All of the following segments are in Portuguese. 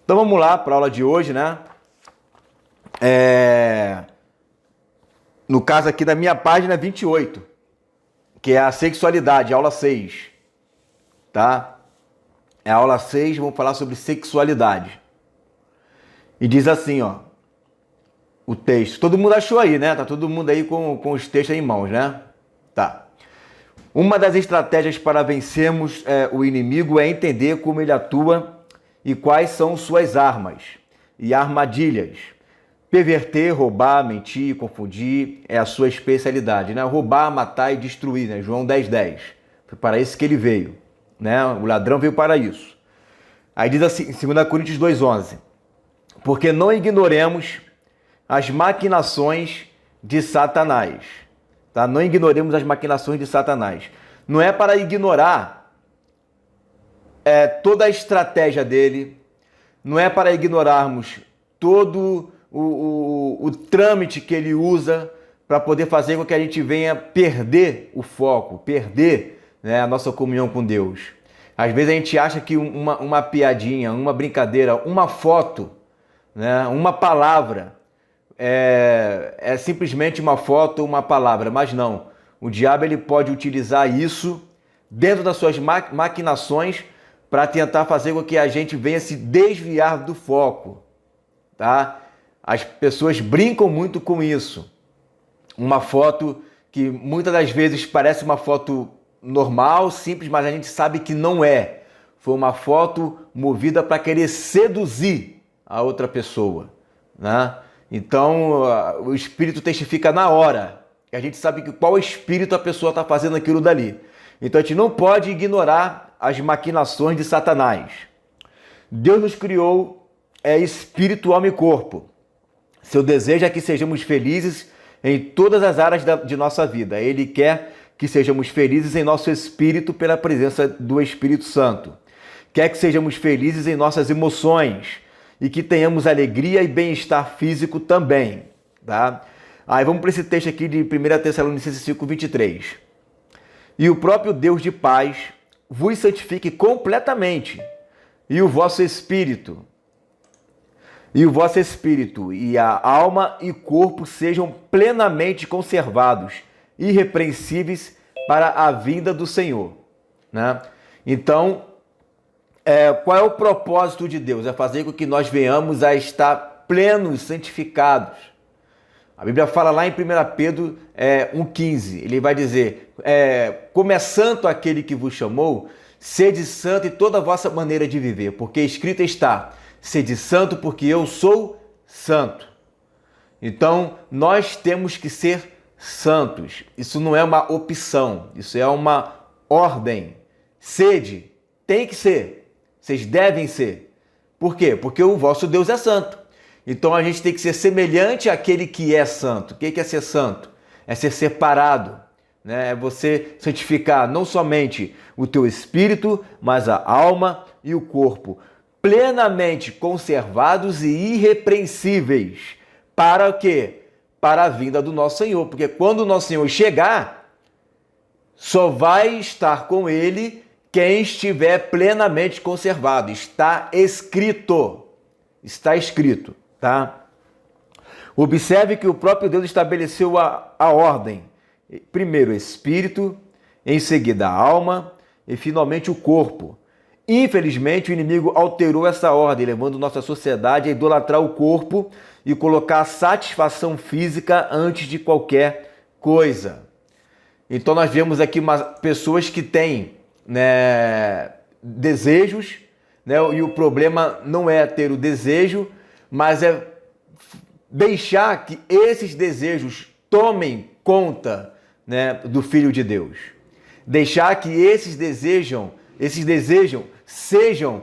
Então vamos lá para a aula de hoje, né? No caso aqui da minha página 28, que é a sexualidade, aula 6, tá? É a aula 6, vamos falar sobre sexualidade. E diz assim, ó, o texto. Todo mundo achou aí, né? Tá todo mundo aí com os textos em mãos, né? Tá. Uma das estratégias para vencermos o inimigo é entender como ele atua e quais são suas armas e armadilhas. Perverter, roubar, mentir, confundir é a sua especialidade, né? Roubar, matar e destruir, né? João 10:10. Foi para isso que ele veio, né? O ladrão veio para isso. Aí diz assim, em 2 Coríntios 2:11. Porque não ignoremos as maquinações de Satanás. Tá? Não ignoremos as maquinações de Satanás. Não é para ignorar toda a estratégia dele, não é para ignorarmos todo o trâmite que ele usa para poder fazer com que a gente venha perder o foco, perder, né, a nossa comunhão com Deus. Às vezes a gente acha que uma piadinha, uma brincadeira, uma foto, né, uma palavra é simplesmente uma foto, uma palavra, mas não. O diabo ele pode utilizar isso dentro das suas maquinações para tentar fazer com que a gente venha se desviar do foco, tá? As pessoas brincam muito com isso. Uma foto que muitas das vezes parece uma foto normal, simples, mas a gente sabe que não é. Foi uma foto movida para querer seduzir a outra pessoa, né? Então, o espírito testifica na hora. A gente sabe que qual espírito a pessoa está fazendo aquilo dali. Então, a gente não pode ignorar as maquinações de Satanás. Deus nos criou espírito, alma e corpo. Seu desejo é que sejamos felizes em todas as áreas de nossa vida. Ele quer que sejamos felizes em nosso espírito pela presença do Espírito Santo. Quer que sejamos felizes em nossas emoções e que tenhamos alegria e bem-estar físico também, tá? Aí vamos para esse texto aqui de 1 Tessalonicenses 5:23. E o próprio Deus de paz vos santifique completamente, e o vosso espírito, e a alma e corpo sejam plenamente conservados, irrepreensíveis para a vinda do Senhor, né? Então, qual é o propósito de Deus? É fazer com que nós venhamos a estar plenos, santificados. A Bíblia fala lá em 1 Pedro 1,15, ele vai dizer, como é santo aquele que vos chamou, sede santo em toda a vossa maneira de viver, porque escrito está, sede santo porque eu sou santo. Então, nós temos que ser santos. Isso não é uma opção, isso é uma ordem. Sede, tem que ser. Vocês devem ser. Por quê? Porque o vosso Deus é santo. Então a gente tem que ser semelhante àquele que é santo. O que é ser santo? É ser separado, né? É você santificar não somente o teu espírito, mas a alma e o corpo, plenamente conservados e irrepreensíveis. Para o quê? Para a vinda do nosso Senhor. Porque quando o nosso Senhor chegar, só vai estar com ele quem estiver plenamente conservado. Está escrito. Está escrito, tá? Observe que o próprio Deus estabeleceu a ordem. Primeiro o espírito, em seguida a alma e finalmente o corpo. Infelizmente, o inimigo alterou essa ordem, levando nossa sociedade a idolatrar o corpo e colocar a satisfação física antes de qualquer coisa. Então nós vemos aqui pessoas que têm, né, desejos, né, e o problema não é ter o desejo, mas é deixar que esses desejos tomem conta, né, do Filho de Deus. Deixar que esses desejos sejam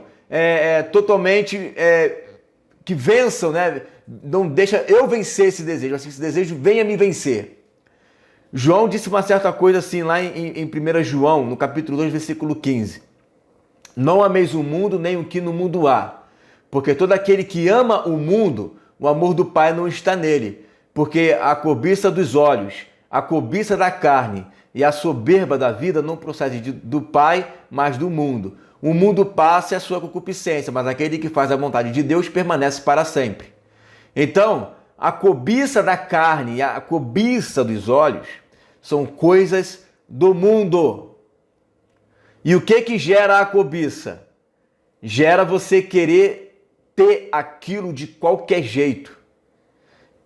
totalmente, que vençam, né? Não deixa eu vencer esse desejo, assim, esse desejo venha me vencer. João disse uma certa coisa assim lá em 1 João, no capítulo 2, versículo 15. Não ameis o mundo, nem o que no mundo há. Porque todo aquele que ama o mundo, o amor do Pai não está nele. Porque a cobiça dos olhos, a cobiça da carne e a soberba da vida não procede do Pai, mas do mundo. O mundo passa e a sua concupiscência, mas aquele que faz a vontade de Deus permanece para sempre. Então, a cobiça da carne e a cobiça dos olhos são coisas do mundo. E o que gera a cobiça? Gera você querer ter aquilo de qualquer jeito.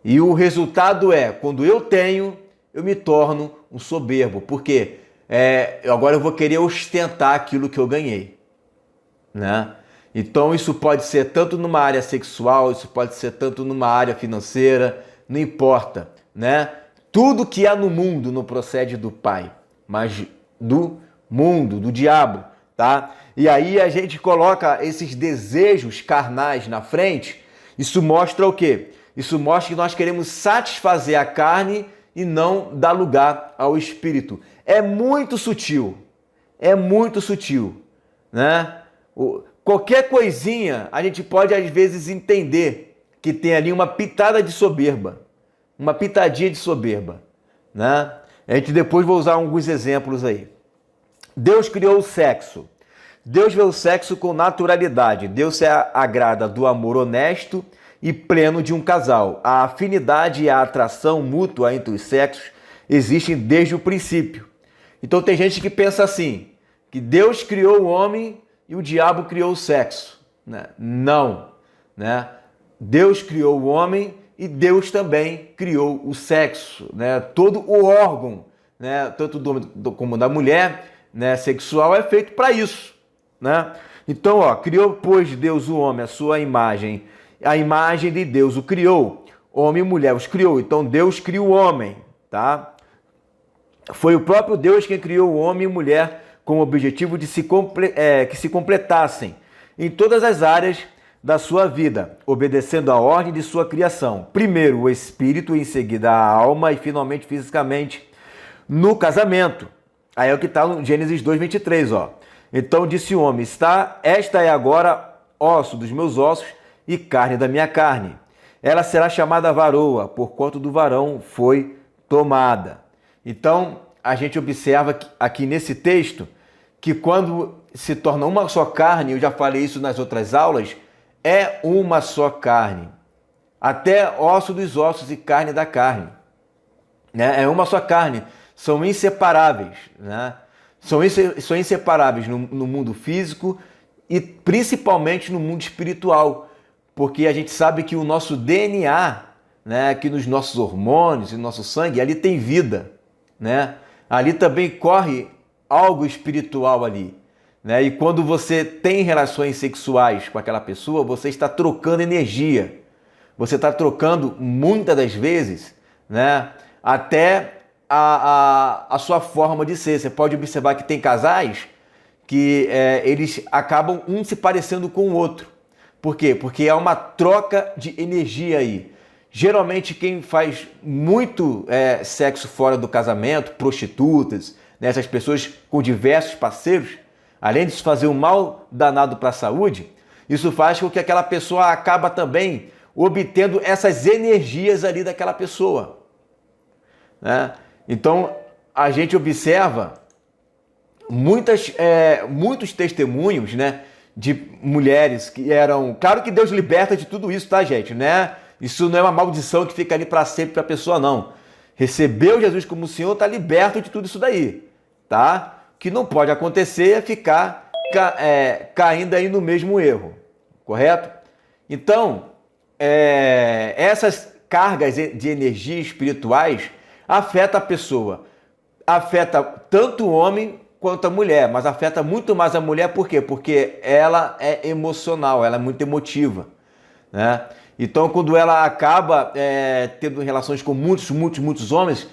E o resultado é, quando eu tenho, eu me torno um soberbo. Por quê? Agora eu vou querer ostentar aquilo que eu ganhei, né? Então isso pode ser tanto numa área sexual, isso pode ser tanto numa área financeira, não importa, né? Tudo que há no mundo não procede do Pai, mas do mundo, do diabo, tá? E aí a gente coloca esses desejos carnais na frente. Isso mostra o quê? Isso mostra que nós queremos satisfazer a carne e não dar lugar ao espírito. É muito sutil, né? Qualquer coisinha a gente pode às vezes entender que tem ali uma pitada de soberba, uma pitadinha de soberba, né? A gente depois vai usar alguns exemplos aí. Deus criou o sexo. Deus vê o sexo com naturalidade. Deus se agrada do amor honesto e pleno de um casal. A afinidade e a atração mútua entre os sexos existem desde o princípio. Então tem gente que pensa assim, que Deus criou o homem e o diabo criou o sexo, né? Não, né? Deus criou o homem e Deus também criou o sexo, né? Todo o órgão, né? Tanto como da mulher, né? Sexual é feito para isso, né? Então, criou, pois, Deus o homem, a sua imagem, a imagem de Deus o criou, homem e mulher os criou. Então Deus criou o homem, tá? Foi o próprio Deus quem criou o homem e mulher com o objetivo de que se completassem em todas as áreas da sua vida, obedecendo à ordem de sua criação. Primeiro o espírito, em seguida a alma e finalmente fisicamente no casamento. Aí é o que está no Gênesis 2:23, ó. Então disse o homem, esta é agora osso dos meus ossos e carne da minha carne. Ela será chamada varoa, porquanto do varão foi tomada. Então, a gente observa aqui nesse texto que quando se torna uma só carne, eu já falei isso nas outras aulas, é uma só carne. Até osso dos ossos e carne da carne, né? É uma só carne, são inseparáveis, né? São inseparáveis no mundo físico e principalmente no mundo espiritual, porque a gente sabe que o nosso DNA, né, que nos nossos hormônios e no nosso sangue, ali tem vida, né? Ali também corre algo espiritual ali, né? E quando você tem relações sexuais com aquela pessoa, você está trocando energia. Você está trocando, muitas das vezes, né, até a sua forma de ser. Você pode observar que tem casais que eles acabam um se parecendo com o outro. Por quê? Porque há uma troca de energia aí. Geralmente quem faz muito sexo fora do casamento, prostitutas, né, essas pessoas com diversos parceiros, além de isso fazer um mal danado para a saúde, isso faz com que aquela pessoa acaba também obtendo essas energias ali daquela pessoa, né? Então a gente observa muitos testemunhos, né, de mulheres que eram... Claro que Deus liberta de tudo isso, tá, gente? Né? Isso não é uma maldição que fica ali para sempre para a pessoa, não. Recebeu Jesus como Senhor, está liberto de tudo isso daí, tá? O que não pode acontecer é ficar caindo aí no mesmo erro, correto? Então, essas cargas de energia espirituais afetam a pessoa. Afeta tanto o homem quanto a mulher, mas afeta muito mais a mulher, por quê? Porque ela é emocional, ela é muito emotiva, né? Então, quando ela acaba tendo relações com muitos homens,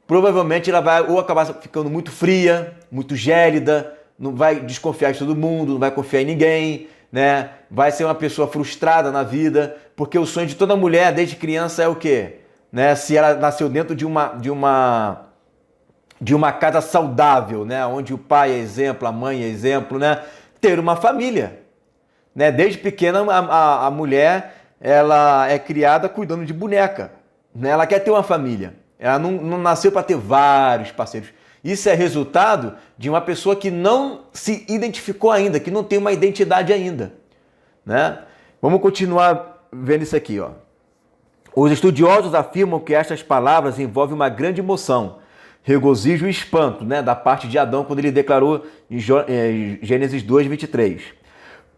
provavelmente ela vai ou acabar ficando muito fria, muito gélida, não vai desconfiar de todo mundo, não vai confiar em ninguém, né? Vai ser uma pessoa frustrada na vida, porque o sonho de toda mulher desde criança é o quê? Né? Se ela nasceu dentro de uma casa saudável, né? Onde o pai é exemplo, a mãe é exemplo, né? Ter uma família, né? Desde pequena a mulher ela é criada cuidando de boneca, né? Ela quer ter uma família, ela não nasceu para ter vários parceiros. Isso é resultado de uma pessoa que não se identificou ainda, que não tem uma identidade ainda, né? Vamos continuar vendo isso aqui, ó. Os estudiosos afirmam que estas palavras envolvem uma grande emoção, regozijo e espanto, né, da parte de Adão quando ele declarou em Gênesis 2:23.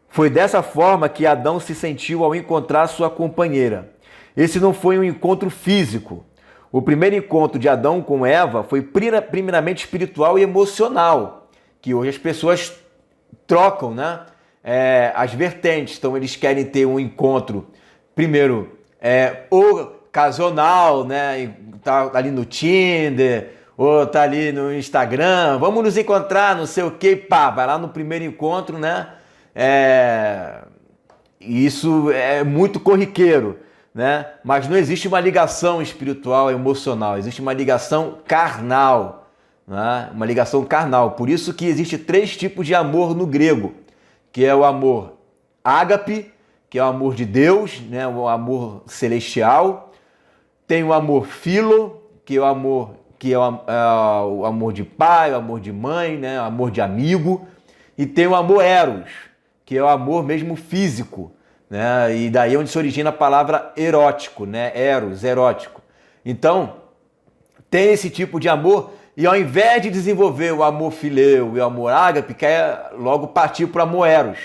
Foi dessa forma que Adão se sentiu ao encontrar sua companheira. Esse não foi um encontro físico. O primeiro encontro de Adão com Eva foi primeiramente espiritual e emocional, que hoje as pessoas trocam, né, as vertentes. Então eles querem ter um encontro, primeiro, ocasional, né, tá ali no Tinder, ou tá ali no Instagram, vamos nos encontrar, não sei o que, pá, vai lá no primeiro encontro, né? Isso é muito corriqueiro, né? Mas não existe uma ligação espiritual, emocional, existe uma ligação carnal, né? Uma ligação carnal. Por isso que existe 3 tipos de amor no grego, que é o amor ágape, que é o amor de Deus, né? O amor celestial. Tem o amor filo, que é o amor o amor de pai, o amor de mãe, né? O amor de amigo. E tem o amor eros, que é o amor mesmo físico, né? E daí é onde se origina a palavra erótico, né? Eros, erótico. Então, tem esse tipo de amor, e ao invés de desenvolver o amor fileu e o amor ágape, quer logo partir para o amor eros,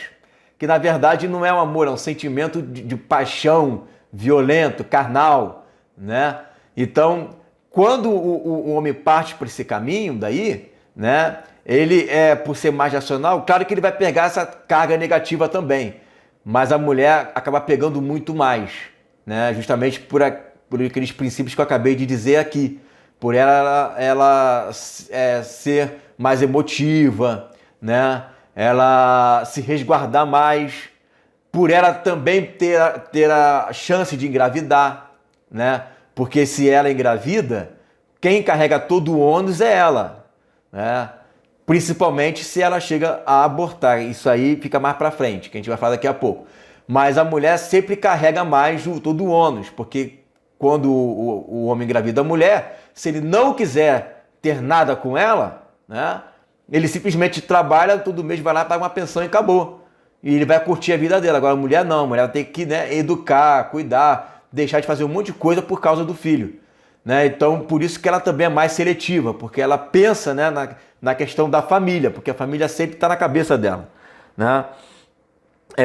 que na verdade não é um amor, é um sentimento de paixão violento, carnal, né? Então, quando o homem parte por esse caminho daí, né? Ele por ser mais racional, claro que ele vai pegar essa carga negativa também, mas a mulher acaba pegando muito mais, né? Justamente por aqueles princípios que eu acabei de dizer aqui, por ela ser mais emotiva, né? Ela se resguardar mais, por ela também ter a chance de engravidar, né? Porque se ela engravida, quem carrega todo o ônus é ela, né? Principalmente se ela chega a abortar. Isso aí fica mais para frente, que a gente vai falar daqui a pouco. Mas a mulher sempre carrega mais todo o ônus, porque quando o homem engravida a mulher, se ele não quiser ter nada com ela, né, ele simplesmente trabalha todo mês, vai lá, paga uma pensão e acabou. E ele vai curtir a vida dela. Agora a mulher não, a mulher tem que, né, educar, cuidar, deixar de fazer um monte de coisa por causa do filho, né? Então, por isso que ela também é mais seletiva, porque ela pensa, né, na questão da família, porque a família sempre está na cabeça dela, né?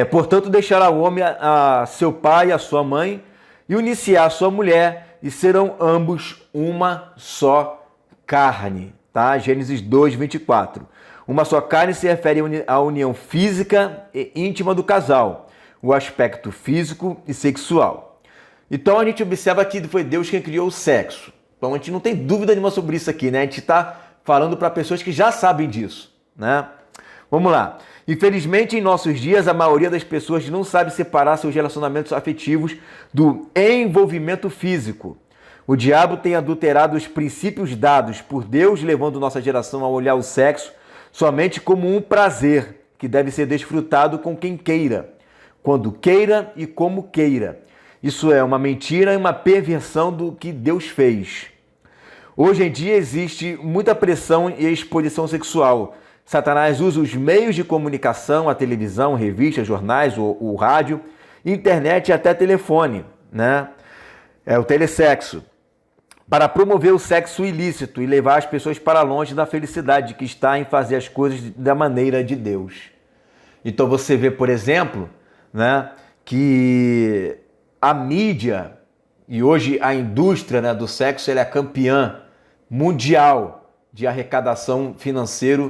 Portanto, deixará o homem a seu pai e a sua mãe e unir-se a sua mulher, e serão ambos uma só carne, tá? Gênesis 2:24. Uma só carne se refere à união física e íntima do casal, o aspecto físico e sexual. Então a gente observa que foi Deus quem criou o sexo. Então a gente não tem dúvida nenhuma sobre isso aqui, né? A gente está falando para pessoas que já sabem disso, né? Vamos lá. Infelizmente, em nossos dias, a maioria das pessoas não sabe separar seus relacionamentos afetivos do envolvimento físico. O diabo tem adulterado os princípios dados por Deus, levando nossa geração a olhar o sexo somente como um prazer que deve ser desfrutado com quem queira, quando queira e como queira. Isso é uma mentira e uma perversão do que Deus fez. Hoje em dia existe muita pressão e exposição sexual. Satanás usa os meios de comunicação, a televisão, revistas, jornais, o rádio, internet e até telefone, né? O telesexo, para promover o sexo ilícito e levar as pessoas para longe da felicidade que está em fazer as coisas da maneira de Deus. Então você vê, por exemplo, né, que a mídia e hoje a indústria, né, do sexo, ela é campeã mundial de arrecadação financeira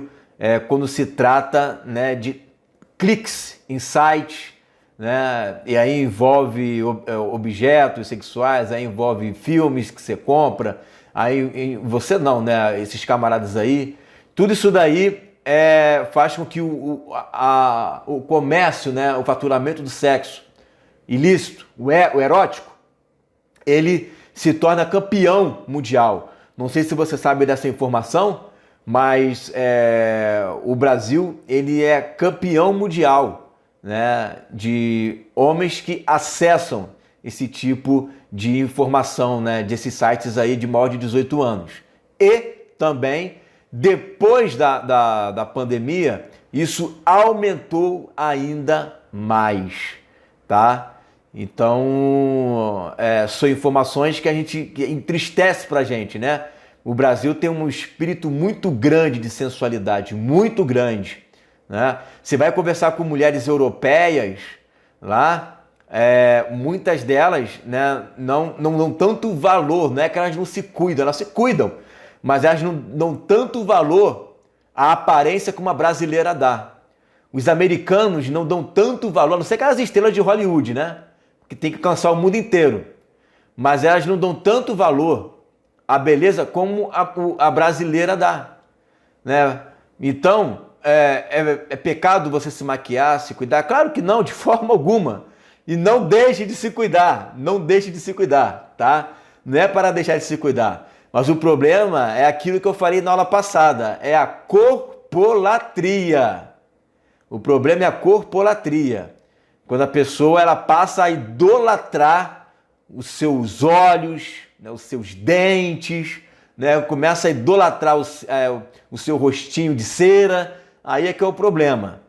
quando se trata, né, de cliques em sites, né, e aí envolve objetos sexuais, aí envolve filmes que você compra, aí você não, né, esses camaradas aí, tudo isso daí faz com que o comércio, né, o faturamento do sexo ilícito, o erótico, ele se torna campeão mundial. Não sei se você sabe dessa informação, mas o Brasil ele é campeão mundial, né, de homens que acessam esse tipo de informação, né, desses sites aí de maior de 18 anos. E também Depois da pandemia, isso aumentou ainda mais, tá? Então, são informações que entristece pra gente, né? O Brasil tem um espírito muito grande de sensualidade, muito grande, né? Você vai conversar com mulheres europeias lá, muitas delas, né, não dão tanto valor, não é que elas não se cuidam, elas se cuidam, mas elas não dão tanto valor à aparência como a brasileira dá. Os americanos não dão tanto valor, a não ser aquelas estrelas de Hollywood, né? Que tem que alcançar o mundo inteiro. Mas elas não dão tanto valor à beleza como a brasileira dá, né? Então, é pecado você se maquiar, se cuidar? Claro que não, de forma alguma. E não deixe de se cuidar, não deixe de se cuidar, tá? Não é para deixar de se cuidar. Mas o problema é aquilo que eu falei na aula passada, é a corpolatria. O problema é a corpolatria. Quando a pessoa ela passa a idolatrar os seus olhos, né, os seus dentes, né, começa a idolatrar o seu rostinho de cera, aí é que é o problema,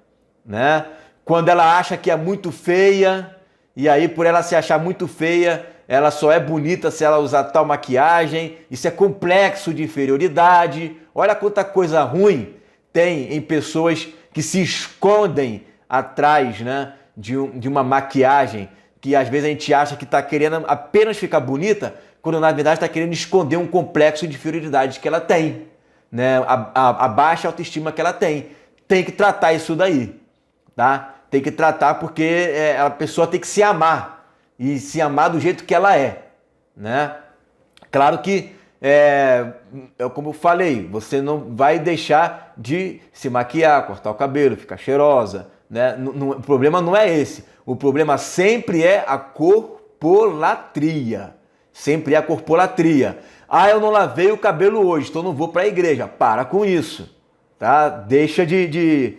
né? Quando ela acha que é muito feia, e aí por ela se achar muito feia, ela só é bonita se ela usar tal maquiagem, isso é complexo de inferioridade. Olha quanta coisa ruim tem em pessoas que se escondem atrás, né, de uma maquiagem, que às vezes a gente acha que está querendo apenas ficar bonita, quando na verdade está querendo esconder um complexo de inferioridade que ela tem, né, a baixa autoestima que ela tem. Tem que tratar isso daí, tá? Tem que tratar porque a pessoa tem que se amar, e se amar do jeito que ela é, né? Claro que, como eu falei, você não vai deixar de se maquiar, cortar o cabelo, ficar cheirosa, né? O problema não é esse. O problema sempre é a corpolatria. Sempre é a corpolatria. Ah, eu não lavei o cabelo hoje, então não vou para a igreja. Para com isso, tá? Deixa de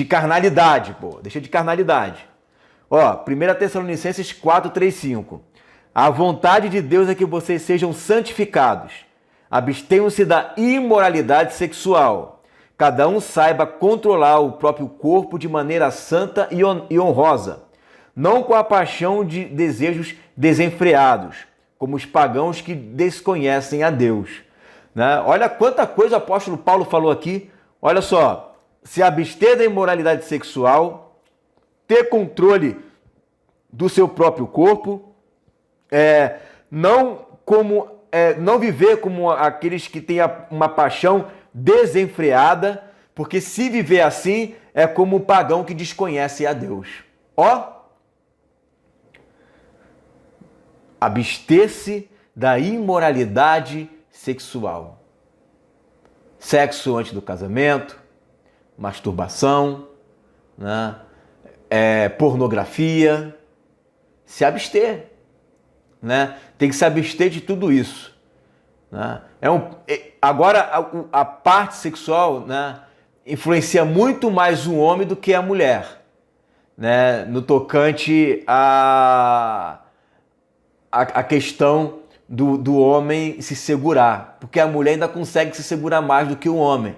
carnalidade, pô. Deixa de carnalidade. Ó, 1 Tessalonicenses 4, 3, 5. A vontade de Deus é que vocês sejam santificados. Abstenham-se da imoralidade sexual. Cada um saiba controlar o próprio corpo de maneira santa e honrosa, não com a paixão de desejos desenfreados, como os pagãos que desconhecem a Deus. Né? Olha quanta coisa o apóstolo Paulo falou aqui. Olha só, se abster da imoralidade sexual, ter controle do seu próprio corpo, não viver como aqueles que têm uma paixão desenfreada, porque se viver assim é como um pagão que desconhece a Deus. Ó, abster-se da imoralidade sexual. Sexo antes do casamento, masturbação, né? Pornografia, se abster, né? Tem que se abster de tudo isso, né? Agora a parte sexual, né, influencia muito mais o homem do que a mulher, né? No tocante a questão do homem se segurar, porque a mulher ainda consegue se segurar mais do que o homem,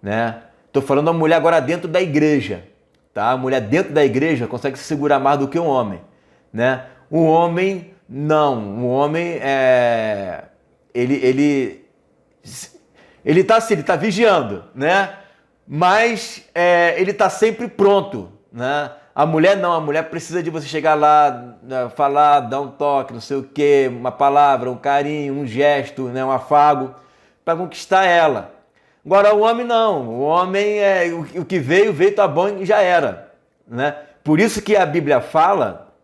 né? Tô falando da mulher agora dentro da igreja, tá? A mulher dentro da igreja consegue se segurar mais do que o homem, né? O homem não, o homem ele tá assim, ele tá vigiando, né? Mas ele tá sempre pronto, né? A mulher não, a mulher precisa de você chegar lá, falar, dar um toque, não sei o quê, uma palavra, um carinho, um gesto, né, um afago, para conquistar ela. Agora o homem não, o homem o que veio, tá bom e já era, né? Por isso que a Bíblia fala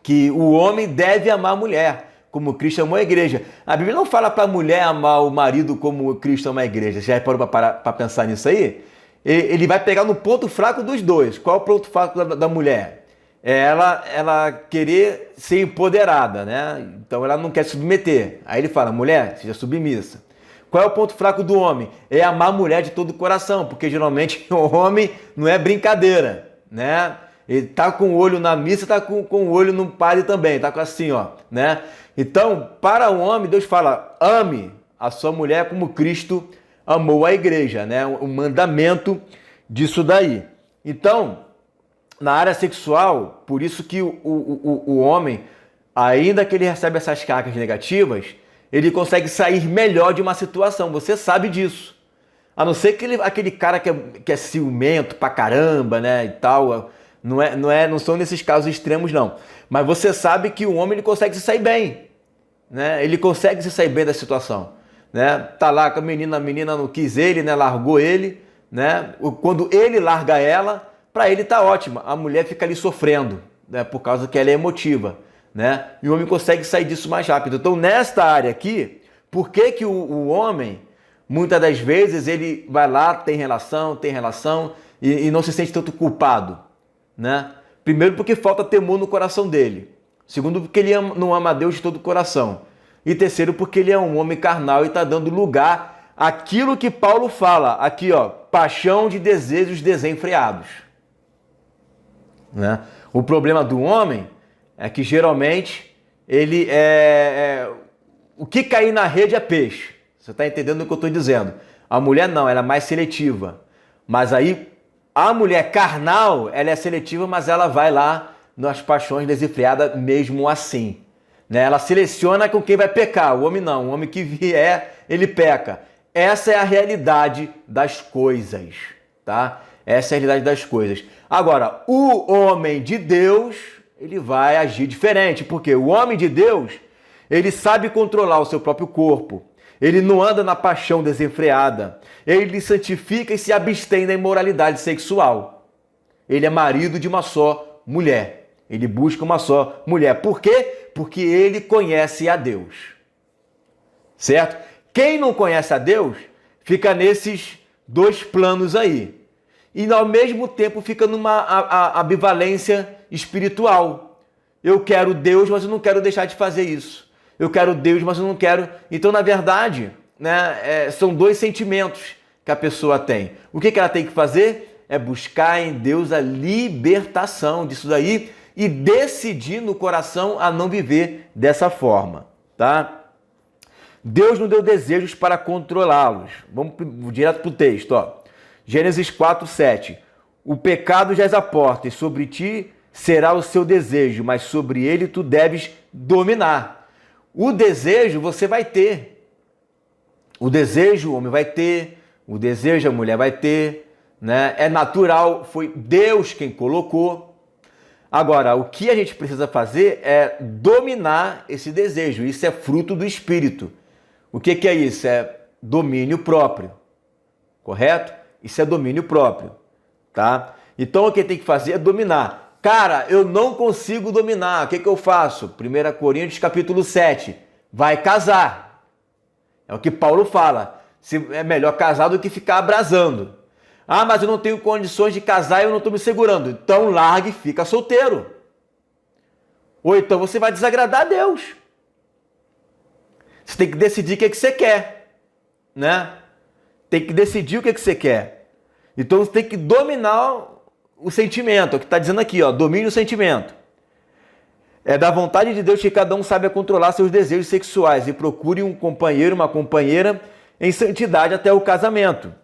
que o homem deve amar a mulher, como Cristo amou a igreja. A Bíblia não fala para a mulher amar o marido como Cristo ama a igreja. Já parou para pensar nisso aí? Ele vai pegar no ponto fraco dos dois. Qual é o ponto fraco da mulher? Ela querer ser empoderada, né? Então ela não quer se submeter. Aí ele fala, mulher, seja submissa. Qual é o ponto fraco do homem? É amar a mulher de todo o coração, porque geralmente o homem não é brincadeira, né? Ele tá com o olho na missa, tá com o olho no padre também, tá com assim, ó, né? Então, para o homem, Deus fala, ame a sua mulher como Cristo amou a igreja, né? O mandamento disso daí. Então, na área sexual, por isso que o homem, ainda que ele recebe essas cargas negativas, ele consegue sair melhor de uma situação. Você sabe disso. A não ser que aquele cara que é ciumento pra caramba, né, e tal. Não são nesses casos extremos, não. Mas você sabe que o homem ele consegue se sair bem, né? Ele consegue se sair bem da situação, né? Tá lá com a menina não quis ele, né? Largou ele, né? Quando ele larga ela, para ele tá ótima. A mulher fica ali sofrendo, né? Por causa que ela é emotiva, né? E o homem consegue sair disso mais rápido. Então, nesta área aqui, por que que o homem, muitas das vezes, ele vai lá, tem relação e não se sente tanto culpado, né? Primeiro porque falta temor no coração dele. Segundo porque ele não ama a Deus de todo o coração. E terceiro porque ele é um homem carnal e está dando lugar àquilo que Paulo fala aqui, ó, paixão de desejos desenfreados, né? O problema do homem é que geralmente ele o que cair na rede é peixe. Você está entendendo o que eu estou dizendo? A mulher não, ela é mais seletiva. Mas aí a mulher carnal, ela é seletiva, mas ela vai lá nas paixões desenfreadas mesmo assim, né? Ela seleciona com quem vai pecar. O homem não, o homem que vier, ele peca. Essa é a realidade das coisas, tá? Essa é a realidade das coisas. Agora, o homem de Deus, ele vai agir diferente, porque o homem de Deus, ele sabe controlar o seu próprio corpo. Ele não anda na paixão desenfreada. Ele santifica e se abstém da imoralidade sexual. Ele é marido de uma só mulher. Ele busca uma só mulher. Por quê? Porque ele conhece a Deus. Certo? Quem não conhece a Deus, fica nesses dois planos aí. E ao mesmo tempo fica numa ambivalência espiritual. Eu quero Deus, mas eu não quero deixar de fazer isso. Eu quero Deus, mas eu não quero... Então, na verdade, né, são dois sentimentos que a pessoa tem. O que ela tem que fazer? É buscar em Deus a libertação disso daí e decidir no coração a não viver dessa forma, tá? Deus não deu desejos para controlá-los. Vamos direto para o texto, ó. Gênesis 4:7. O pecado jaz à porta e sobre ti será o seu desejo, mas sobre ele tu deves dominar. O desejo você vai ter. O desejo o homem vai ter, o desejo a mulher vai ter, né? É natural, foi Deus quem colocou. Agora, o que a gente precisa fazer é dominar esse desejo. Isso é fruto do Espírito. O que é isso? É domínio próprio. Correto? Isso é domínio próprio, tá? Então o que tem que fazer é dominar. Cara, eu não consigo dominar. O que eu faço? 1 Coríntios capítulo 7. Vai casar. É o que Paulo fala. É melhor casar do que ficar abrasando. Ah, mas eu não tenho condições de casar e eu não estou me segurando. Então largue e fica solteiro. Ou então você vai desagradar a Deus. Você tem que decidir o que você quer, né? Tem que decidir o que você quer. Então você tem que dominar o sentimento, é o que está dizendo aqui, ó, domine o sentimento. É da vontade de Deus que cada um saiba controlar seus desejos sexuais e procure um companheiro, uma companheira em santidade até o casamento.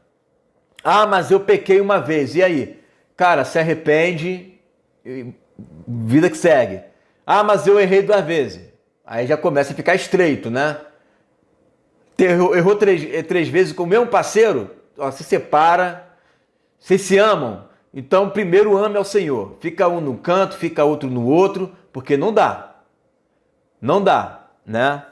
Ah, mas eu pequei uma vez, e aí? Cara, se arrepende, vida que segue. Ah, mas eu errei 2 vezes. Aí já começa a ficar estreito, né? Errou 3 vezes com o mesmo parceiro, ó, se separa, vocês se amam. Então, primeiro ame ao Senhor. Fica um no canto, fica outro no outro, porque não dá. Não dá, né?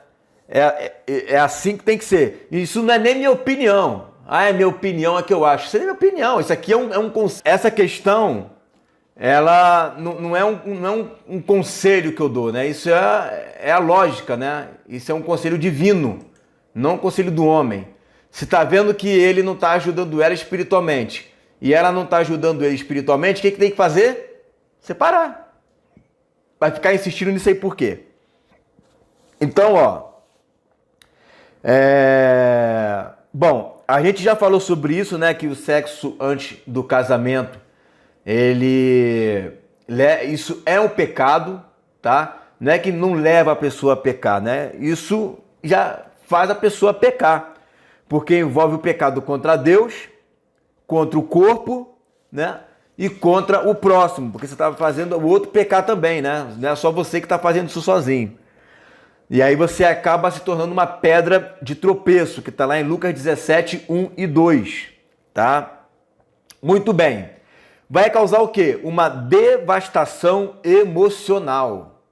É assim que tem que ser. Isso não é nem minha opinião. Ah, é minha opinião é que eu acho. Isso não é minha opinião. Isso aqui é um conselho. Essa questão, ela não é um conselho que eu dou, né? Isso é a lógica, né? Isso é um conselho divino, não um conselho do homem. Se está vendo que ele não está ajudando ela espiritualmente, e ela não está ajudando ele espiritualmente, o que tem que fazer? Separar. Vai ficar insistindo nisso aí por quê? Então, ó. Bom, a gente já falou sobre isso, né? Que o sexo antes do casamento, isso é um pecado, tá? Não é que não leva a pessoa a pecar, né? Isso já faz a pessoa pecar. porque envolve o pecado contra Deus, contra o corpo, né? E contra o próximo, porque você está fazendo o outro pecar também, né? Não é só você que está fazendo isso sozinho. E aí você acaba se tornando uma pedra de tropeço, que está lá em Lucas 17, 1 e 2, tá? Muito bem. Vai causar o quê? Uma devastação emocional.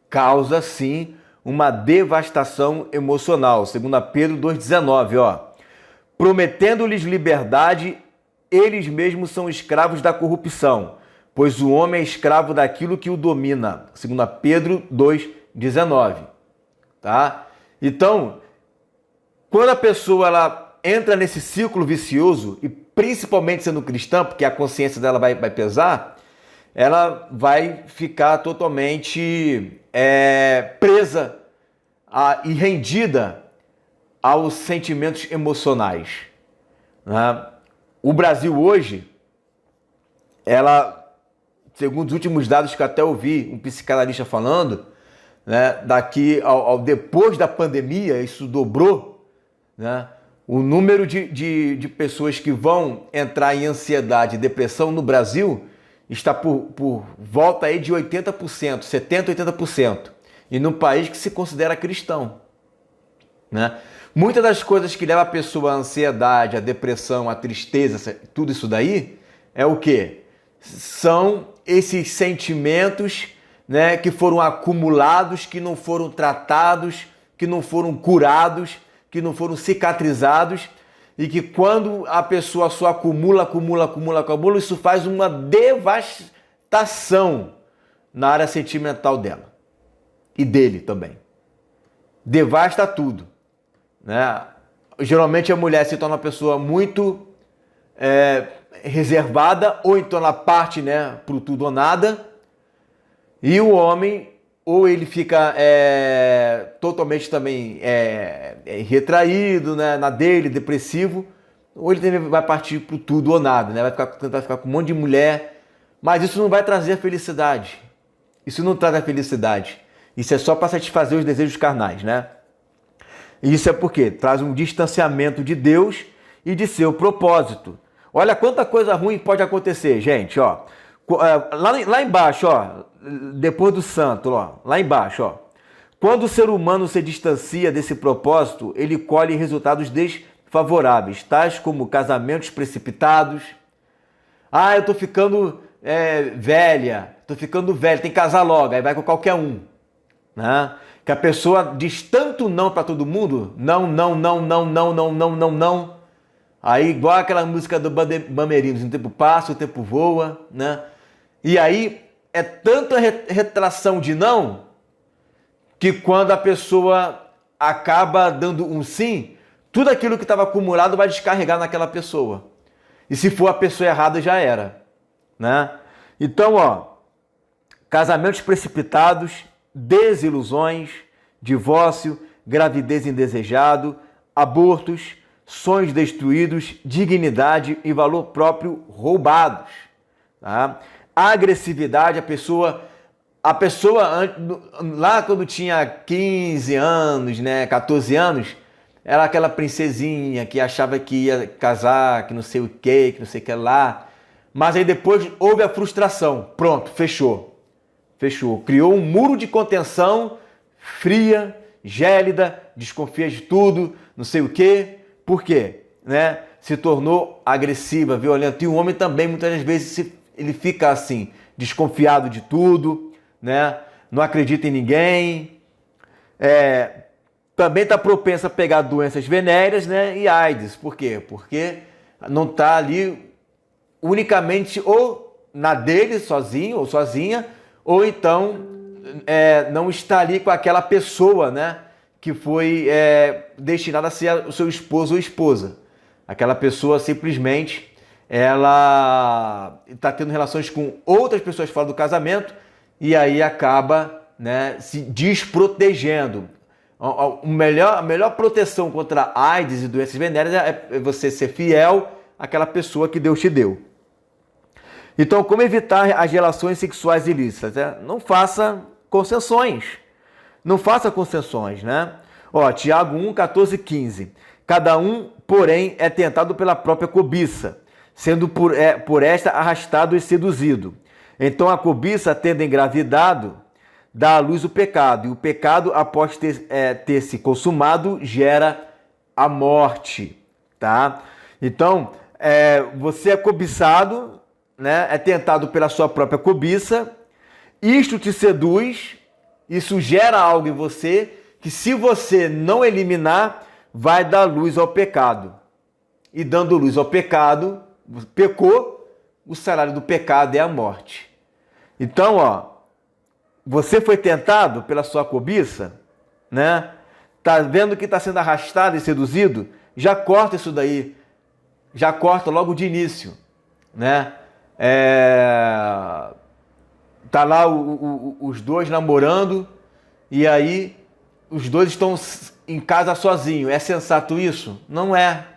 Causa, sim, uma devastação emocional. Segundo Pedro 2,19, ó. Prometendo-lhes liberdade, eles mesmos são escravos da corrupção, pois o homem é escravo daquilo que o domina. Segundo Pedro 2,19. Tá? Então, quando a pessoa ela entra nesse ciclo vicioso, e principalmente sendo cristã, porque a consciência dela vai pesar, ela vai ficar totalmente presa e rendida aos sentimentos emocionais. Né? O Brasil hoje, ela, segundo os últimos dados que eu até ouvi um psicanalista falando, né, daqui depois da pandemia, isso dobrou, né? O número de pessoas que vão entrar em ansiedade e depressão no Brasil está por volta aí de 80%, 70%, 80%. E num país que se considera cristão. Né? Muitas das coisas que levam a pessoa à ansiedade, à depressão, à tristeza, tudo isso daí, é o quê? São esses sentimentos, né, que foram acumulados, que não foram tratados, que não foram curados, que não foram cicatrizados, e que quando a pessoa só acumula, isso faz uma devastação na área sentimental dela e dele também. Devasta tudo, né? Geralmente a mulher se torna uma pessoa muito reservada, ou então ela parte, né, pro tudo ou nada, e o homem, ou ele fica totalmente também retraído, né, na dele, depressivo, ou ele também vai partir pro tudo ou nada, né? Vai tentar ficar com um monte de mulher, mas isso não vai trazer felicidade. Isso não traz a felicidade. Isso é só para satisfazer os desejos carnais, né? E isso é porque traz um distanciamento de Deus e de seu propósito. Olha quanta coisa ruim pode acontecer, gente, ó. Lá embaixo, ó, depois do santo, ó, lá embaixo, ó. Quando o ser humano se distancia desse propósito, ele colhe resultados desfavoráveis, tais como casamentos precipitados. Ah, eu tô ficando velha, tem que casar logo, aí vai com qualquer um, né? Que a pessoa diz tanto não para todo mundo, não. Aí igual aquela música do Bamerinos, o tempo passa, o tempo voa, né? E aí é tanta retração de não, que quando a pessoa acaba dando um sim, tudo aquilo que estava acumulado vai descarregar naquela pessoa. E se for a pessoa errada, já era, né? Então, ó, casamentos precipitados, desilusões, divórcio, gravidez indesejado, abortos, sonhos destruídos, dignidade e valor próprio roubados. Tá? Agressividade, a pessoa lá quando tinha 15 anos, né, 14 anos, era aquela princesinha que achava que ia casar, que não sei o que não sei o que lá. Mas aí depois houve a frustração. Pronto, fechou. Criou um muro de contenção, fria, gélida, desconfia de tudo, não sei o quê. Por quê? Né? Se tornou agressiva, violenta. E o homem também, muitas das vezes, ele fica assim, desconfiado de tudo, né? Não acredita em ninguém. Também está propenso a pegar doenças venéreas, né? E AIDS. Por quê? Porque não está ali unicamente ou na dele, sozinho ou sozinha, ou então não está ali com aquela pessoa, né, que foi destinada a ser o seu esposo ou esposa. Aquela pessoa simplesmente ela está tendo relações com outras pessoas fora do casamento e aí acaba, né, se desprotegendo. A melhor proteção contra AIDS e doenças venéreas é você ser fiel àquela pessoa que Deus te deu. Então, como evitar as relações sexuais ilícitas? Não faça concessões. Não faça concessões, né? Ó, Tiago 1, 14, 15. Cada um, porém, é tentado pela própria cobiça, sendo por esta arrastado e seduzido. Então a cobiça, tendo engravidado, dá à luz o pecado, e o pecado, após ter se consumado, gera a morte, tá? Então, você é cobiçado, né? É tentado pela sua própria cobiça, isto te seduz, isso gera algo em você, que se você não eliminar, vai dar luz ao pecado. E dando luz ao pecado, pecou, o salário do pecado é a morte. Então, você foi tentado pela sua cobiça, né? Tá vendo que está sendo arrastado e seduzido? Já corta isso daí. Já corta logo de início, né? Tá lá os dois namorando e aí os dois estão em casa sozinhos. É sensato isso? Não é.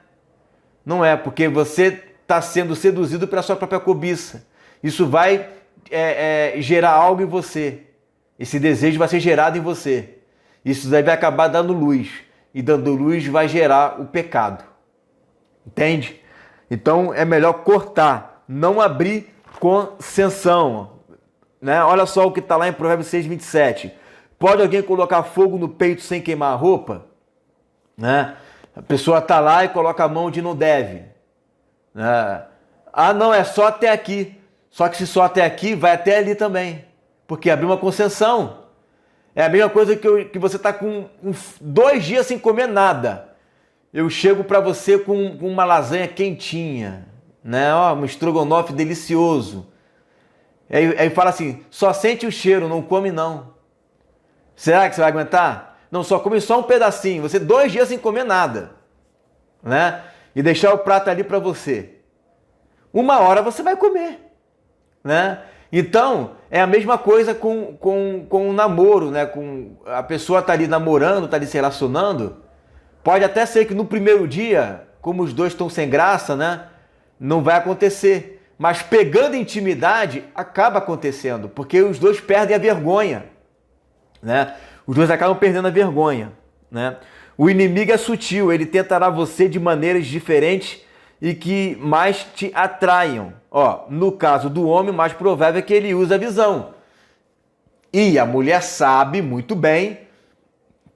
Não é, porque você está sendo seduzido pela sua própria cobiça. Isso vai gerar algo em você. Esse desejo vai ser gerado em você. Isso daí vai acabar dando luz. E dando luz vai gerar o pecado. Entende? Então é melhor cortar, não abrir com sanção. Né? Olha só o que está lá em Provérbios 6:27. Pode alguém colocar fogo no peito sem queimar a roupa? Né? A pessoa está lá e coloca a mão onde não deve. Né? Ah, não, é só até aqui. Só que se só até aqui, vai até ali também. Porque abriu uma concessão. É a mesma coisa que você está com 2 dias sem comer nada. Eu chego para você com uma lasanha quentinha, né? Um estrogonofe delicioso. Aí fala assim, só sente o cheiro, não come não. Será que você vai aguentar? Não, só come só um pedacinho. Você 2 dias sem comer nada, né? E deixar o prato ali para você. 1 hora você vai comer, né? Então, é a mesma coisa com o namoro, né? A pessoa está ali namorando, está ali se relacionando. Pode até ser que no primeiro dia, como os dois estão sem graça, né? Não vai acontecer. Mas pegando intimidade, acaba acontecendo. Porque os dois perdem a vergonha, né? Os dois acabam perdendo a vergonha, né? O inimigo é sutil, ele tentará você de maneiras diferentes e que mais te atraiam. No caso do homem, o mais provável é que ele use a visão. E a mulher sabe muito bem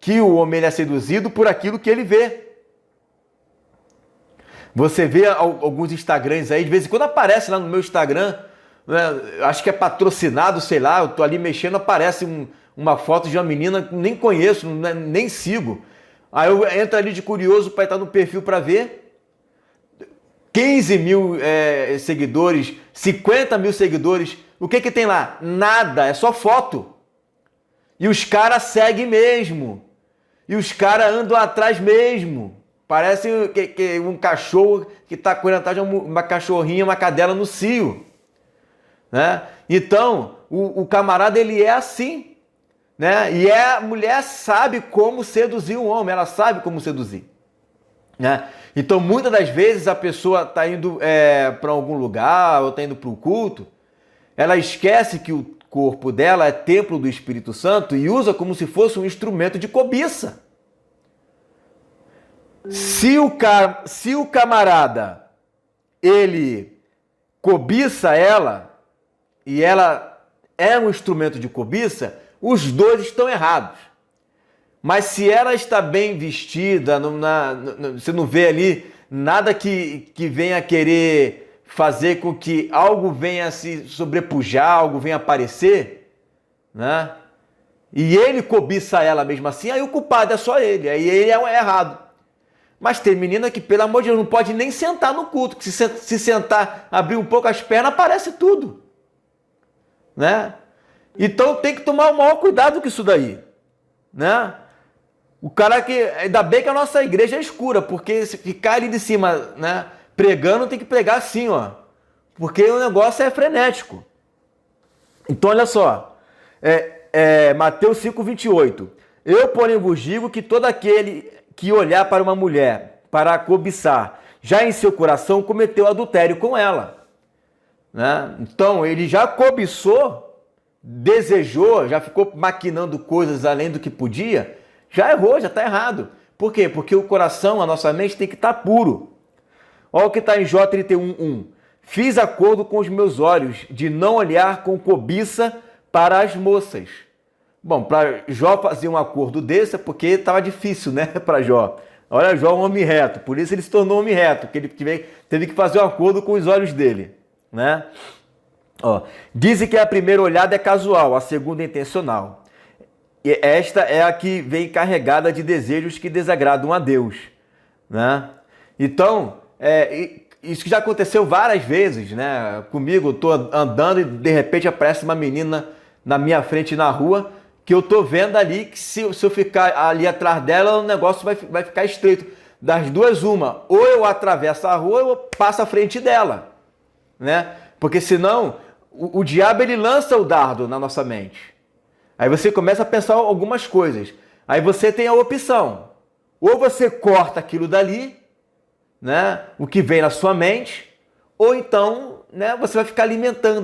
que o homem é seduzido por aquilo que ele vê. Você vê alguns Instagrams aí, de vez em quando aparece lá no meu Instagram, né, acho que é patrocinado, sei lá, eu tô ali mexendo, aparece uma foto de uma menina que nem conheço, nem sigo. Aí eu entro ali de curioso para estar no perfil para ver. 15 mil seguidores, 50 mil seguidores. O que tem lá? Nada, é só foto. E os caras seguem mesmo. E os caras andam atrás mesmo. Parece que um cachorro que está correndo atrás de uma cachorrinha, uma cadela no cio. Né? Então, o camarada ele é assim. Né? E a mulher sabe como seduzir um homem, ela sabe como seduzir. Né? Então, muitas das vezes a pessoa está indo para algum lugar ou está indo para o culto, ela esquece que o corpo dela é templo do Espírito Santo e usa como se fosse um instrumento de cobiça. Se o camarada ele cobiça ela e ela é um instrumento de cobiça, os dois estão errados. Mas se ela está bem vestida, você não vê ali nada que venha querer fazer com que algo venha se sobrepujar, algo venha aparecer, né? E ele cobiça ela mesmo assim, aí o culpado é só ele, aí ele é o errado. Mas tem menina que, pelo amor de Deus, não pode nem sentar no culto, que se sentar, abrir um pouco as pernas, aparece tudo, né? Então tem que tomar o maior cuidado com isso daí, né? O cara que... Ainda bem que a nossa igreja é escura, porque se ficar ali de cima, né, pregando, tem que pregar assim, ó. Porque o negócio é frenético. Então, olha só. Mateus 5:28. Eu, porém, vos digo que todo aquele que olhar para uma mulher para a cobiçar, já em seu coração cometeu adultério com ela. Né? Então, ele já cobiçou, desejou, já ficou maquinando coisas além do que podia, já errou, já está errado. Por quê? Porque o coração, a nossa mente tem que estar puro. Olha o que está em Jó 31:1. Fiz acordo com os meus olhos de não olhar com cobiça para as moças. Bom, para Jó fazer um acordo desse é porque estava difícil, né, para Jó. Olha, Jó é um homem reto, por isso ele se tornou um homem reto, porque ele teve que fazer um acordo com os olhos dele, né? Ó, dizem que a primeira olhada é casual, a segunda é intencional. E esta é a que vem carregada de desejos que desagradam a Deus, né? Então, isso já aconteceu várias vezes, né? Comigo, eu tô andando e de repente aparece uma menina na minha frente na rua que eu tô vendo ali que se eu ficar ali atrás dela, o negócio vai ficar estreito. Das duas, uma. Ou eu atravesso a rua ou eu passo à frente dela, né? Porque senão o diabo ele lança o dardo na nossa mente. Aí você começa a pensar algumas coisas. Aí você tem a opção. Ou você corta aquilo dali, né, o que vem na sua mente, ou então, né, você vai ficar alimentando.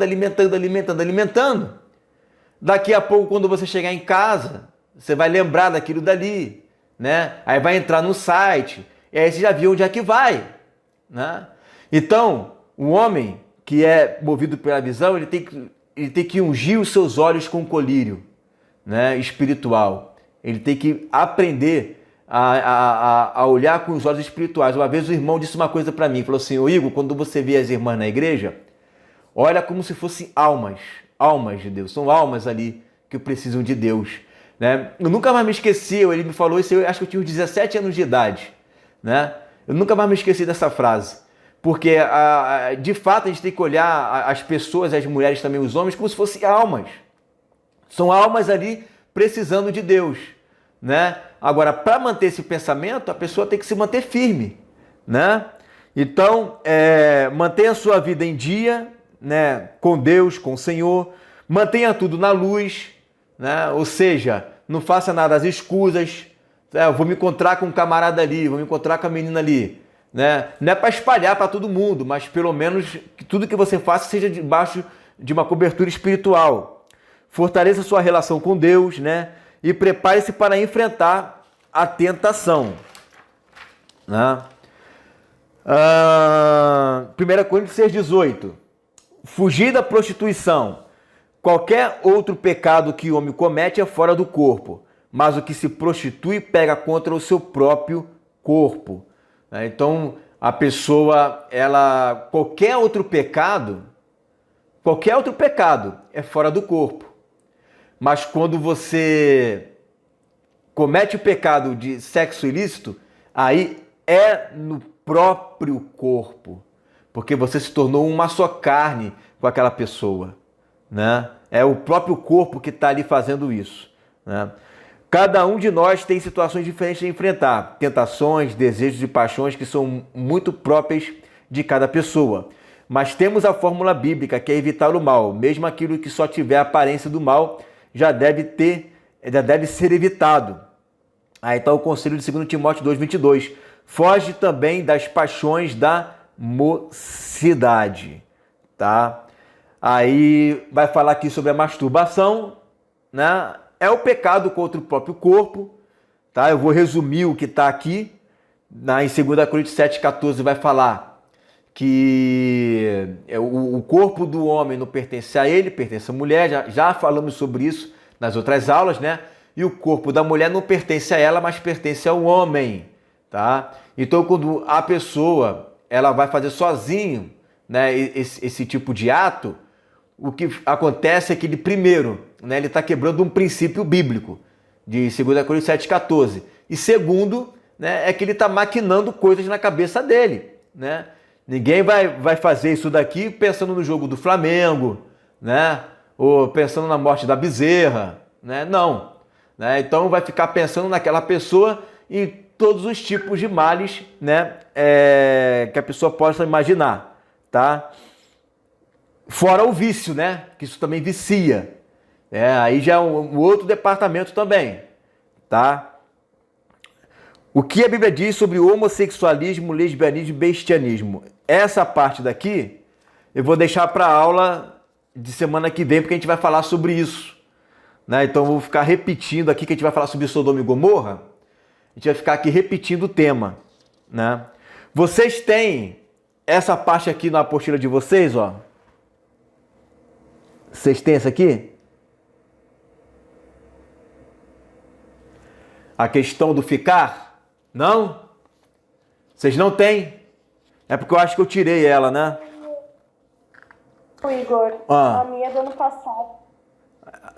Daqui a pouco, quando você chegar em casa, você vai lembrar daquilo dali, né? Aí vai entrar no site, e aí você já viu onde é que vai, né? Então, o homem que é movido pela visão, ele tem que ungir os seus olhos com colírio, né, espiritual. Ele tem que aprender a olhar com os olhos espirituais. Uma vez o irmão disse uma coisa para mim, falou assim: ô Igor, quando você vê as irmãs na igreja, olha como se fossem almas de Deus, são almas ali que precisam de Deus, né? Eu nunca mais me esqueci, ele me falou isso, eu acho que eu tinha uns 17 anos de idade, né? Eu nunca mais me esqueci dessa frase, porque de fato a gente tem que olhar as pessoas, as mulheres também, os homens, como se fossem almas. São almas ali precisando de Deus, né? Agora, para manter esse pensamento, a pessoa tem que se manter firme, né? Então, mantenha a sua vida em dia, né? Com Deus, com o Senhor, mantenha tudo na luz, né? Ou seja, não faça nada às escusas. Eu vou me encontrar com um camarada ali, vou me encontrar com a menina ali, né? Não é para espalhar para todo mundo, mas pelo menos que tudo que você faça seja debaixo de uma cobertura espiritual. Fortaleça sua relação com Deus, né? E prepare-se para enfrentar a tentação, né? 1 Coríntios 6,18. Fugir da prostituição. Qualquer outro pecado que o homem comete é fora do corpo, mas o que se prostitui pega contra o seu próprio corpo. Então, a pessoa, qualquer outro pecado é fora do corpo. Mas quando você comete o pecado de sexo ilícito, aí é no próprio corpo, porque você se tornou uma só carne com aquela pessoa, né? É o próprio corpo que está ali fazendo isso, né? Cada um de nós tem situações diferentes de enfrentar, tentações, desejos e paixões que são muito próprias de cada pessoa. Mas temos a fórmula bíblica, que é evitar o mal. Mesmo aquilo que só tiver a aparência do mal já deve ser evitado. Então o conselho de 2 Timóteo 2,22. Foge também das paixões da mocidade, tá? Aí vai falar aqui sobre a masturbação, né? É o pecado contra o próprio corpo, tá? Eu vou resumir o que está aqui. Em 2 Coríntios 7,14 vai falar que o corpo do homem não pertence a ele, pertence à mulher. Já falamos sobre isso nas outras aulas, né? E o corpo da mulher não pertence a ela, mas pertence ao homem, tá? Então, quando a pessoa ela vai fazer sozinho, né, esse tipo de ato, o que acontece é que ele, primeiro, né, ele está quebrando um princípio bíblico de 2 Coríntios 7,14. E segundo, né, é que ele está maquinando coisas na cabeça dele, né? Ninguém vai fazer isso daqui pensando no jogo do Flamengo, né? Ou pensando na morte da bezerra, né? Não. Né? Então vai ficar pensando naquela pessoa e todos os tipos de males, né? Que a pessoa possa imaginar, tá? Fora o vício, né? Que isso também vicia. Aí já é um outro departamento também, tá? O que a Bíblia diz sobre homossexualismo, lesbianismo e bestianismo? Essa parte daqui eu vou deixar para a aula de semana que vem, porque a gente vai falar sobre isso, né? Então eu vou ficar repetindo aqui que a gente vai falar sobre Sodoma e Gomorra. A gente vai ficar aqui repetindo o tema, né? Vocês têm essa parte aqui na apostila de vocês, ó. Vocês têm essa aqui? A questão do ficar? Não? Vocês não têm? É porque eu acho que eu tirei ela, né? O Igor, a minha é do ano passado.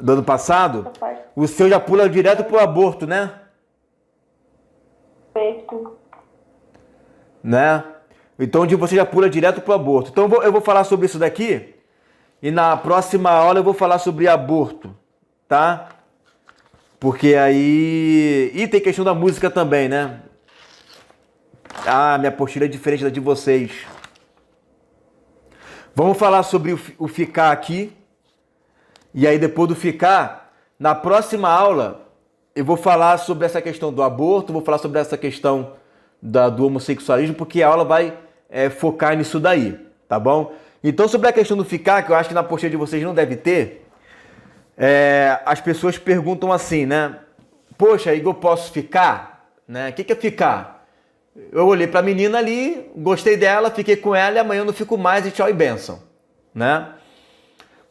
Do ano passado? O seu já pula direto pro aborto, né? Perfeito. Né? Então, de você já pula direto pro aborto. Então, eu vou falar sobre isso daqui. E na próxima aula eu vou falar sobre aborto, tá? Porque aí... E tem questão da música também, né? Ah, minha apostila é diferente da de vocês. Vamos falar sobre o ficar aqui. E aí, depois do ficar, na próxima aula, eu vou falar sobre essa questão do aborto, vou falar sobre essa questão do homossexualismo, porque a aula vai focar nisso daí, tá bom? Então, sobre a questão do ficar, que eu acho que na apostila de vocês não deve ter, as pessoas perguntam assim, né? Poxa, Igor, posso ficar? Né? O que é ficar? Eu olhei para a menina ali, gostei dela, fiquei com ela e amanhã eu não fico mais e tchau e bênção, né?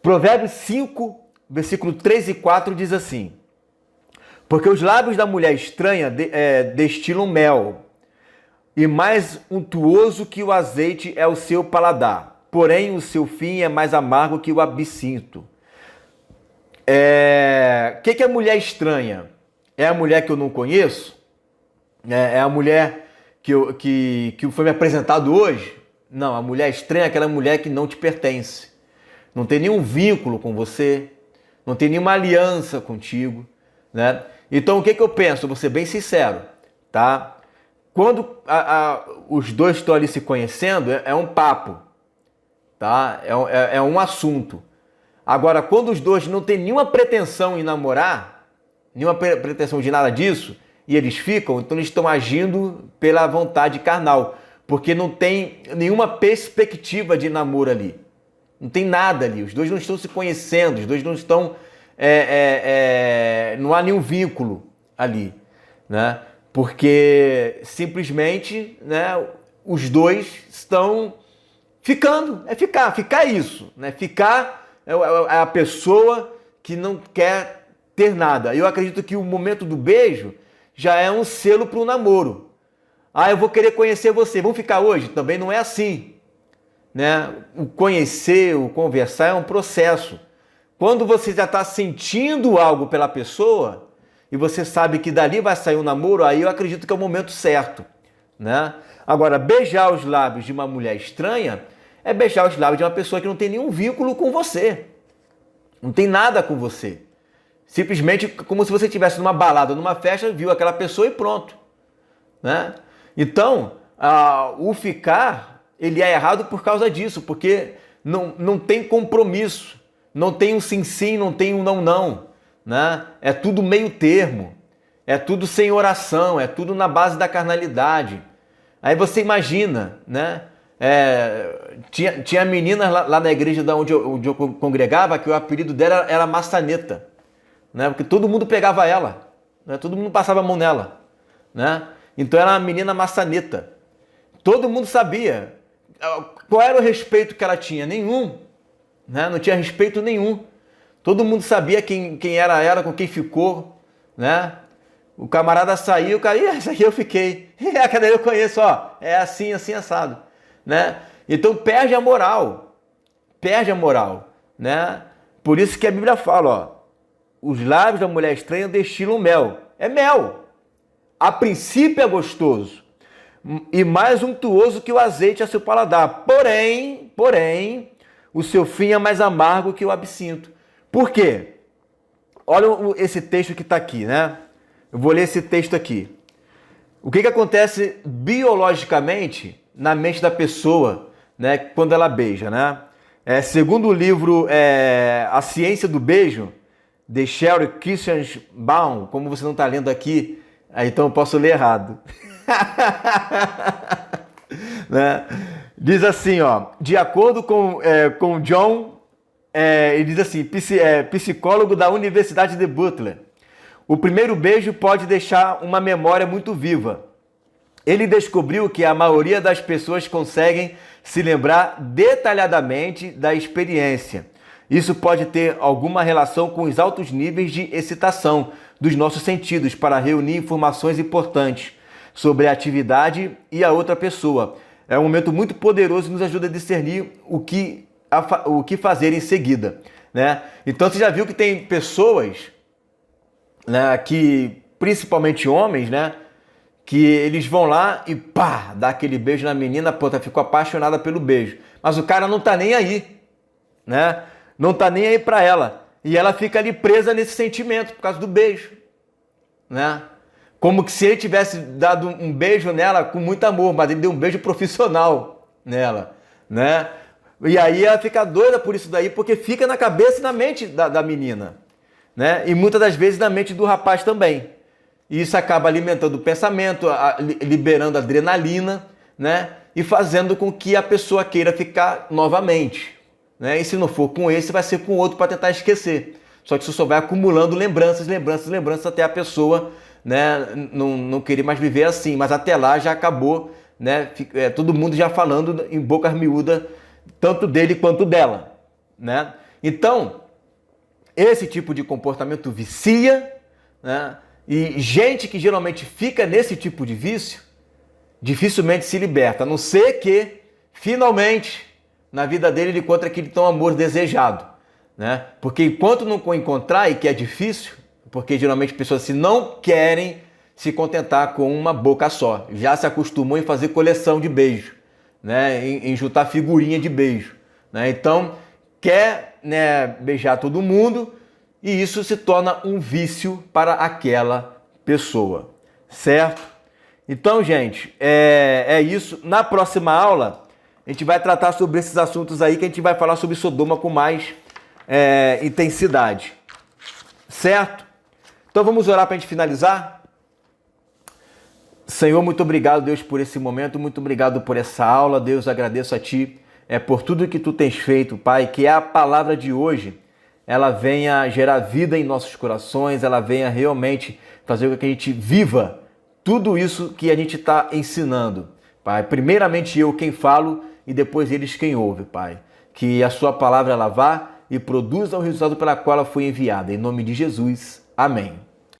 Provérbios 5, versículo 3 e 4 diz assim: porque os lábios da mulher estranha destilam mel, e mais untuoso que o azeite é o seu paladar, porém o seu fim é mais amargo que o absinto. O que é mulher estranha? É a mulher que eu não conheço? É a mulher que foi me apresentado hoje? Não, a mulher estranha é aquela mulher que não te pertence. Não tem nenhum vínculo com você, não tem nenhuma aliança contigo, né? Então o que eu penso? Vou ser bem sincero, tá? Quando os dois estão ali se conhecendo, é um papo, tá? É um assunto. Agora, quando os dois não têm nenhuma pretensão em namorar, nenhuma pretensão de nada disso, e eles ficam, então eles estão agindo pela vontade carnal, porque não tem nenhuma perspectiva de namoro ali. Não tem nada ali, os dois não estão se conhecendo, os dois não estão... não há nenhum vínculo ali, né? Porque simplesmente, né, os dois estão ficando. Ficar é isso, né? Ficar é a pessoa que não quer ter nada. Eu acredito que o momento do beijo já é um selo para o namoro. Ah, eu vou querer conhecer você, vamos ficar hoje? Também não é assim, né? O conhecer, o conversar é um processo. Quando você já está sentindo algo pela pessoa e você sabe que dali vai sair um namoro, aí eu acredito que é o momento certo, né? Agora, beijar os lábios de uma mulher estranha é beijar os lábios de uma pessoa que não tem nenhum vínculo com você. Não tem nada com você. Simplesmente como se você estivesse numa balada, numa festa, viu aquela pessoa e pronto, né? Então, o ficar, ele é errado por causa disso, porque não tem compromisso. Não tem um sim, não tem um não, né? É tudo meio termo, é tudo sem oração, é tudo na base da carnalidade. Aí você imagina, né? Tinha meninas lá na igreja onde eu congregava que o apelido dela era maçaneta, né? Porque todo mundo pegava ela, né? Todo mundo passava a mão nela, né? Então era uma menina maçaneta. Todo mundo sabia. Qual era o respeito que ela tinha? Nenhum. Né? Não tinha respeito nenhum. Todo mundo sabia quem era ela, com quem ficou, né? O camarada saiu, o cara, essa aqui eu fiquei. Essa daí eu conheço, ó. É assim, assim, assado, né? Então perde a moral. Perde a moral, né? Por isso que a Bíblia fala, ó. Os lábios da mulher estranha destilam mel. É mel. A princípio é gostoso. E mais untuoso que o azeite a seu paladar. Porém, o seu fim é mais amargo que o absinto. Por quê? Olha esse texto que está aqui, né? Eu vou ler esse texto aqui. O que acontece biologicamente na mente da pessoa, né, quando ela beija, né? Segundo o livro A Ciência do Beijo, de Sherry Kirschenbaum, como você não está lendo aqui, então eu posso ler errado. Né? Diz assim, ó, de acordo com John, ele diz assim, psicólogo da Universidade de Butler, O primeiro beijo pode deixar uma memória muito viva. Ele descobriu que a maioria das pessoas conseguem se lembrar detalhadamente da experiência. Isso pode ter alguma relação com os altos níveis de excitação dos nossos sentidos para reunir informações importantes sobre a atividade e a outra pessoa. É um momento muito poderoso e nos ajuda a discernir o que fazer em seguida, né? Então você já viu que tem pessoas, né, que, principalmente homens, né, que eles vão lá e pá, dá aquele beijo na menina, puta, ficou apaixonada pelo beijo. Mas o cara não tá nem aí, né? Não tá nem aí pra ela. E ela fica ali presa nesse sentimento por causa do beijo, né? Como que se ele tivesse dado um beijo nela com muito amor, mas ele deu um beijo profissional nela, né? E aí ela fica doida por isso daí, porque fica na cabeça e na mente da menina, né? E muitas das vezes na mente do rapaz também. E isso acaba alimentando o pensamento, liberando adrenalina, né? E fazendo com que a pessoa queira ficar novamente, né? E se não for com esse, vai ser com outro para tentar esquecer. Só que isso só vai acumulando lembranças até a pessoa, né, não querer mais viver assim. Mas até lá já acabou, né? Todo mundo já falando em boca miúda, tanto dele quanto dela, né? Então, esse tipo de comportamento vicia, né? E gente que geralmente fica nesse tipo de vício, dificilmente se liberta, a não ser que, finalmente, na vida dele ele encontre aquele tão amor desejado, né? Porque enquanto não encontrar, e que é difícil, porque geralmente pessoas assim não querem se contentar com uma boca só, já se acostumou em fazer coleção de beijo, né? Em juntar figurinha de beijo, né? Então, quer, né, beijar todo mundo, e isso se torna um vício para aquela pessoa, certo? Então, gente, é isso. Na próxima aula, a gente vai tratar sobre esses assuntos aí, que a gente vai falar sobre Sodoma com mais intensidade, certo? Então, vamos orar para a gente finalizar? Senhor, muito obrigado, Deus, por esse momento, muito obrigado por essa aula, Deus, agradeço a Ti por tudo que Tu tens feito, Pai, que a palavra de hoje ela venha gerar vida em nossos corações, ela venha realmente fazer com que a gente viva tudo isso que a gente está ensinando, Pai. Primeiramente eu quem falo e depois eles quem ouve, Pai. Que a sua palavra ela vá e produza o resultado pela qual ela foi enviada. Em nome de Jesus, amém.